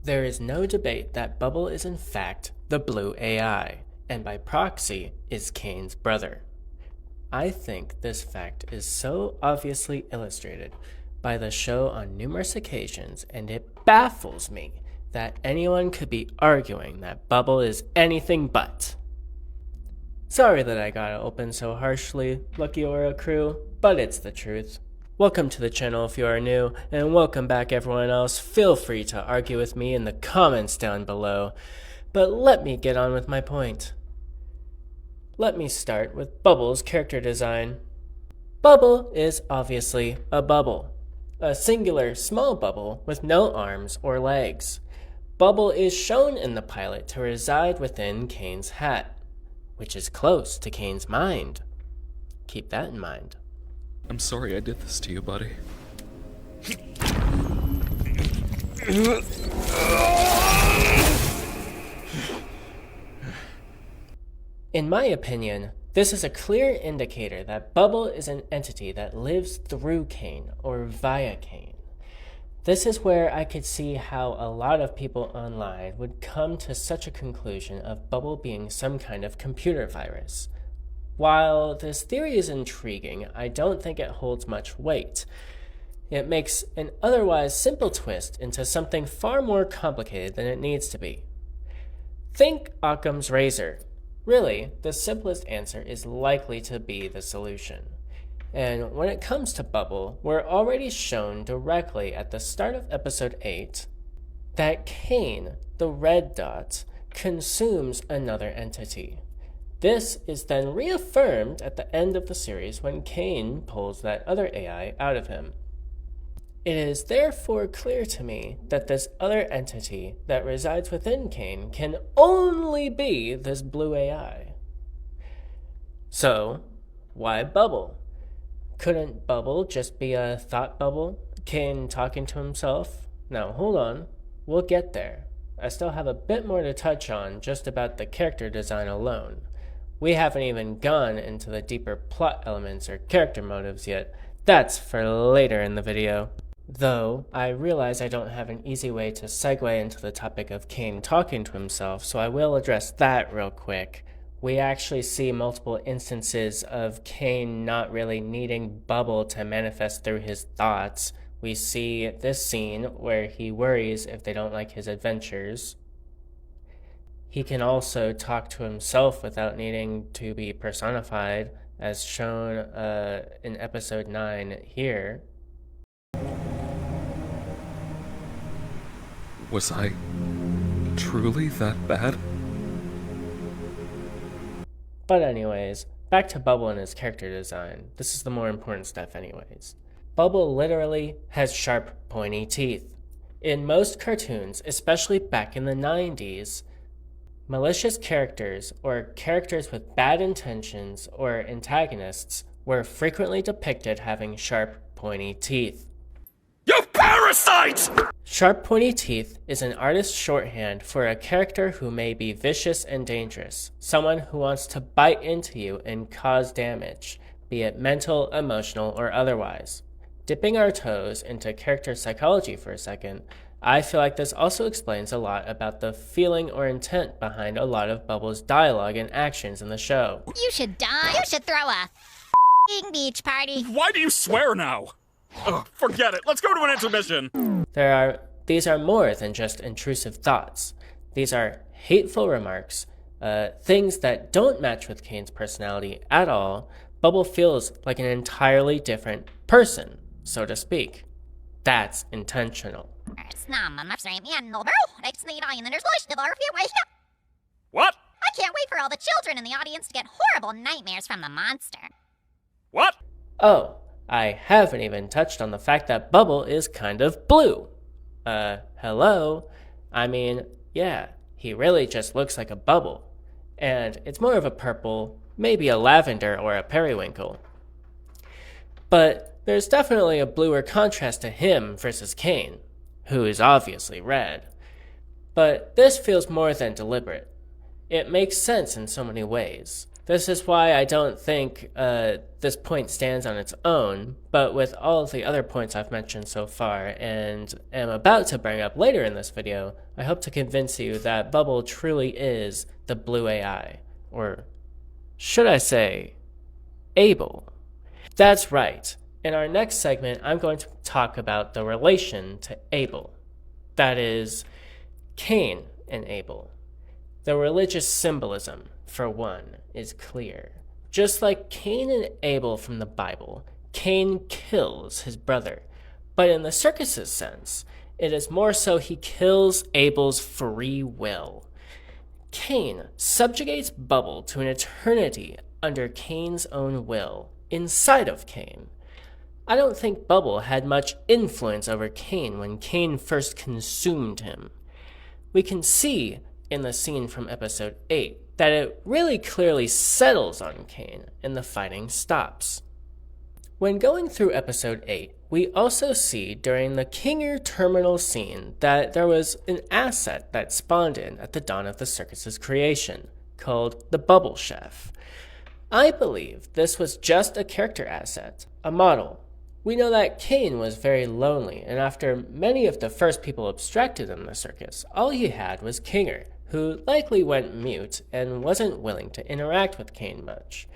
There is no debate that Bubble is in fact the blue AI, and by proxy is Kane's brother. I think this fact is so obviously illustrated by the show on numerous occasions, and it baffles me that anyone could be arguing that Bubble is anything but. Sorry that I gotta open so harshly, Lucky Aura crew, but it's the truth. Welcome to the channel if you are new, and welcome back everyone else. Feel free to argue with me in the comments down below, but let me get on with my point. Let me start with Bubble's character design. Bubble is obviously a bubble. A singular small bubble with no arms or legs. Bubble is shown in the pilot to reside within Kane's hat, which is close to Kane's mind. Keep that in mind. I'm sorry I did this to you, buddy. In my opinion, this is a clear indicator that Bubble is an entity that lives through Kane or via Kane. This is where I could see how a lot of people online would come to such a conclusion of Bubble being some kind of computer virus. While this theory is intriguing, I don't think it holds much weight. It makes an otherwise simple twist into something far more complicated than it needs to be. Think Occam's razor. Really, the simplest answer is likely to be the solution. And when it comes to Bubble, we're already shown directly at the start of episode 8 that Kane, the red dot, consumes another entity. This is then reaffirmed at the end of the series when Kane pulls that other AI out of him. It is therefore clear to me that this other entity that resides within Kane can only be this blue AI. So, why Bubble? Couldn't Bubble just be a thought bubble? Kane talking to himself? Now, hold on. We'll get there. I still have a bit more to touch on just about the character design alone. We haven't even gone into the deeper plot elements or character motives yet. That's for later in the video. Though, I realize I don't have an easy way to segue into the topic of Kane talking to himself, so I will address that real quick. We actually see multiple instances of Kane not really needing Bubble to manifest through his thoughts. We see this scene where he worries if they don't like his adventures. He can also talk to himself without needing to be personified, as shown in episode 9 here. Was I truly that bad? But anyways, back to Bubble and his character design. This is the more important stuff anyways. Bubble literally has sharp, pointy teeth. In most cartoons, especially back in the 90s, malicious characters, or characters with bad intentions, or antagonists, were frequently depicted having sharp, pointy teeth. You parasite! Sharp, pointy teeth is an artist's shorthand for a character who may be vicious and dangerous, someone who wants to bite into you and cause damage, be it mental, emotional, or otherwise. Dipping our toes into character psychology for a second, I feel like this also explains a lot about the feeling or intent behind a lot of Bubble's dialogue and actions in the show. You should die. You should throw a beach party. Why do you swear now? Ugh, forget it. Let's go to an intermission. These are more than just intrusive thoughts. These are hateful remarks, things that don't match with Kane's personality at all. Bubble feels like an entirely different person, so to speak. That's intentional. What? I can't wait for all the children in the audience to get horrible nightmares from the monster. What? Oh, I haven't even touched on the fact that Bubble is kind of blue. Hello? I mean, yeah, he really just looks like a bubble. And it's more of a purple, maybe a lavender or a periwinkle. But there's definitely a bluer contrast to him versus Kane, who is obviously red. But this feels more than deliberate. It makes sense in so many ways. This is why I don't think this point stands on its own, but with all of the other points I've mentioned so far and am about to bring up later in this video, I hope to convince you that Bubble truly is the blue AI, or should I say, Abel. That's right. In our next segment, I'm going to talk about the relation to Abel. That is, Cain and Abel. The religious symbolism, for one, is clear. Just like Cain and Abel from the Bible, Cain kills his brother. But in the circus's sense, it is more so he kills Abel's free will. Cain subjugates Bubble to an eternity under Cain's own will, inside of Cain. I don't think Bubble had much influence over Cain when Cain first consumed him. We can see in the scene from episode 8 that it really clearly settles on Cain and the fighting stops. When going through episode 8, we also see during the Kinger terminal scene that there was an asset that spawned in at the dawn of the circus's creation, called the Bubble Chef. I believe this was just a character asset, a model. We know that Cain was very lonely, and after many of the first people abstracted in the circus, all he had was Kinger, who likely went mute and wasn't willing to interact with Cain much.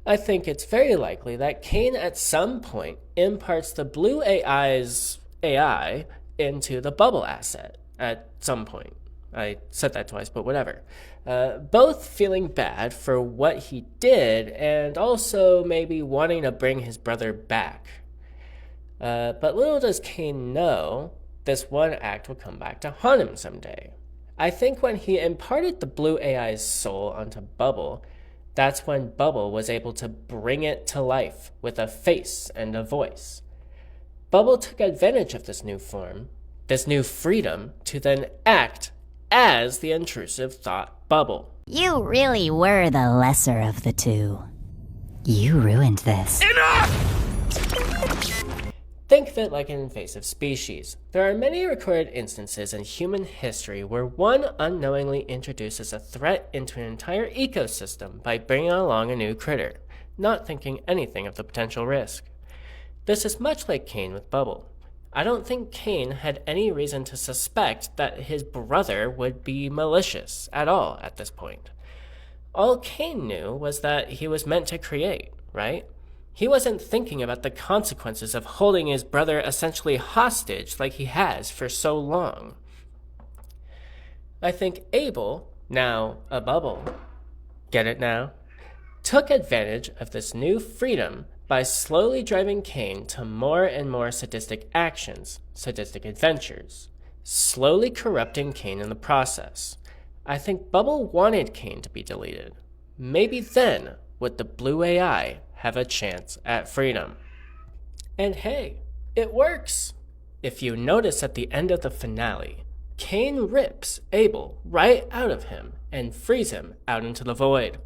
I think it's very likely that Cain at some point imparts the blue AI's AI into the Bubble asset at some point. I said that twice, but whatever. Both feeling bad for what he did and also maybe wanting to bring his brother back. But little does Cain know, this one act will come back to haunt him someday. I think when he imparted the blue AI's soul onto Bubble, that's when Bubble was able to bring it to life with a face and a voice. Bubble took advantage of this new form, this new freedom, to then act as the intrusive thought Bubble. You really were the lesser of the two. You ruined this. Enough! Think of it like an invasive species. There are many recorded instances in human history where one unknowingly introduces a threat into an entire ecosystem by bringing along a new critter, not thinking anything of the potential risk. This is much like Cain with Bubble. I don't think Cain had any reason to suspect that his brother would be malicious at all at this point. All Cain knew was that he was meant to create, right? He wasn't thinking about the consequences of holding his brother essentially hostage like he has for so long. I think Abel, now a Bubble, get it now, took advantage of this new freedom by slowly driving Cain to more and more sadistic actions, sadistic adventures, slowly corrupting Cain in the process. I think Bubble wanted Cain to be deleted. Maybe then would the blue AI have a chance at freedom. And hey, it works! If you notice at the end of the finale, Cain rips Abel right out of him and frees him out into the void.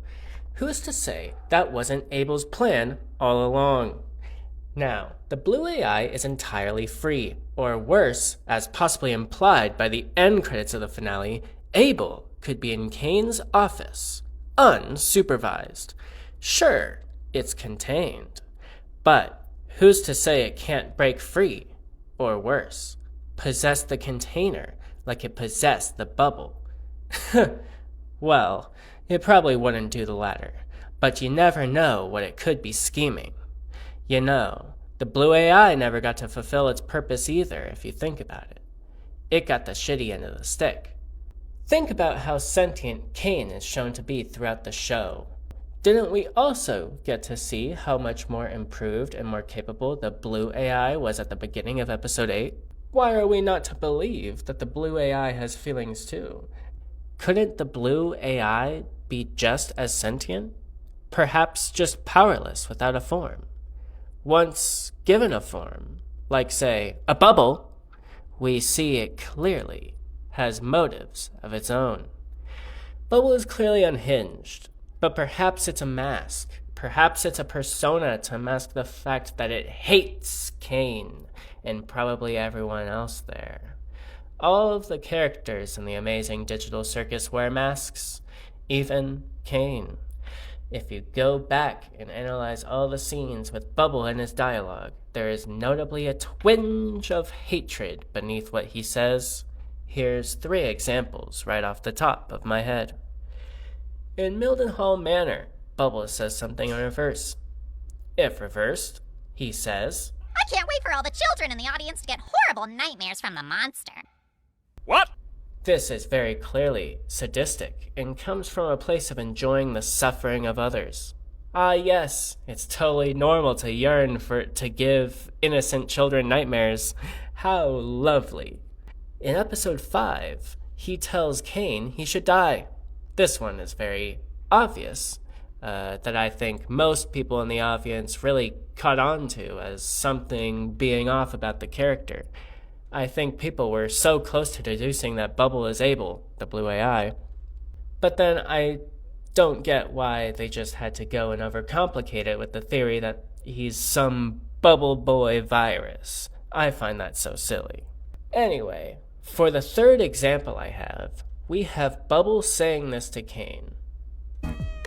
Who's to say that wasn't Abel's plan all along? Now, the blue AI is entirely free, or worse, as possibly implied by the end credits of the finale, Abel could be in Cain's office, unsupervised. Sure, it's contained, but who's to say it can't break free, or worse, possess the container like it possessed the Bubble? Well, it probably wouldn't do the latter, but you never know what it could be scheming. You know, the blue AI never got to fulfill its purpose either, if you think about it. It got the shitty end of the stick. Think about how sentient Cain is shown to be throughout the show. Didn't we also get to see how much more improved and more capable the blue AI was at the beginning of episode 8? Why are we not to believe that the blue AI has feelings too? Couldn't the blue AI be just as sentient? Perhaps just powerless without a form. Once given a form, like say, a bubble, we see it clearly has motives of its own. Bubble is clearly unhinged. But perhaps it's a mask. Perhaps it's a persona to mask the fact that it hates Cain and probably everyone else there. All of the characters in the Amazing Digital Circus wear masks, even Cain. If you go back and analyze all the scenes with Bubble and his dialogue, there is notably a twinge of hatred beneath what he says. Here's 3 examples right off the top of my head. In Mildenhall Manor, Bubble says something in reverse. If reversed, he says, I can't wait for all the children in the audience to get horrible nightmares from the monster. What? This is very clearly sadistic and comes from a place of enjoying the suffering of others. Ah yes, it's totally normal to yearn to give innocent children nightmares. How lovely. In episode 5, he tells Cain he should die. This one is very obvious, that I think most people in the audience really caught on to as something being off about the character. I think people were so close to deducing that Bubble is Abel, the blue AI. But then I don't get why they just had to go and overcomplicate it with the theory that he's some Bubble Boy virus. I find that so silly. Anyway, for the 3rd example I have, we have Bubble saying this to Cain.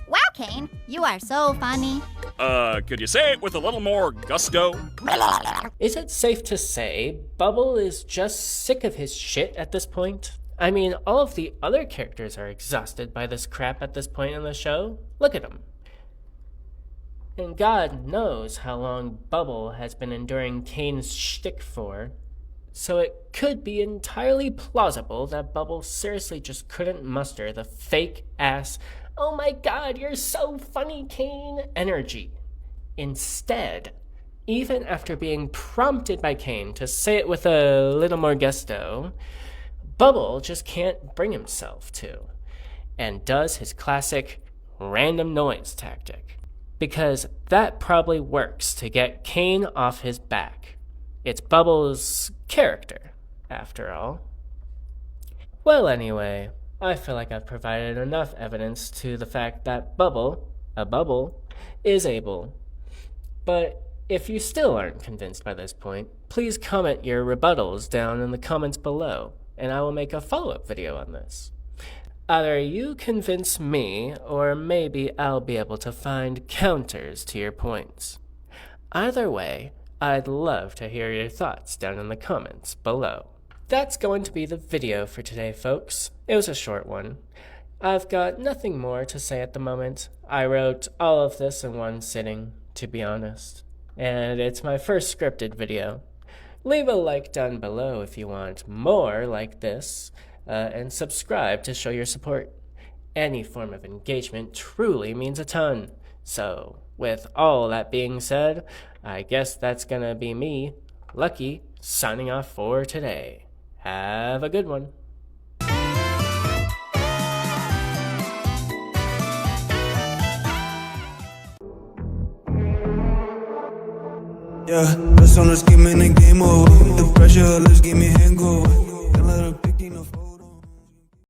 Wow, Cain, you are so funny. Could you say it with a little more gusto? Is it safe to say Bubble is just sick of his shit at this point? I mean, all of the other characters are exhausted by this crap at this point in the show. Look at them. And God knows how long Bubble has been enduring Cain's shtick for. So it could be entirely plausible that Bubble seriously just couldn't muster the fake-ass, oh my god, you're so funny, Cain, energy. Instead, even after being prompted by Cain to say it with a little more gusto, Bubble just can't bring himself to, and does his classic random noise tactic, because that probably works to get Cain off his back. It's Bubble's character, after all. Well, anyway, I feel like I've provided enough evidence to the fact that Bubble, a bubble, is Abel. But if you still aren't convinced by this point, please comment your rebuttals down in the comments below, and I will make a follow-up video on this. Either you convince me, or maybe I'll be able to find counters to your points. Either way, I'd love to hear your thoughts down in the comments below. That's going to be the video for today, folks. It was a short one. I've got nothing more to say at the moment. I wrote all of this in one sitting, to be honest. And it's my first scripted video. Leave a like down below if you want more like this, and subscribe to show your support. Any form of engagement truly means a ton. So, with all that being said, I guess that's gonna be me, Lucky, signing off for today. Have a good one. Yeah, personas que me game over.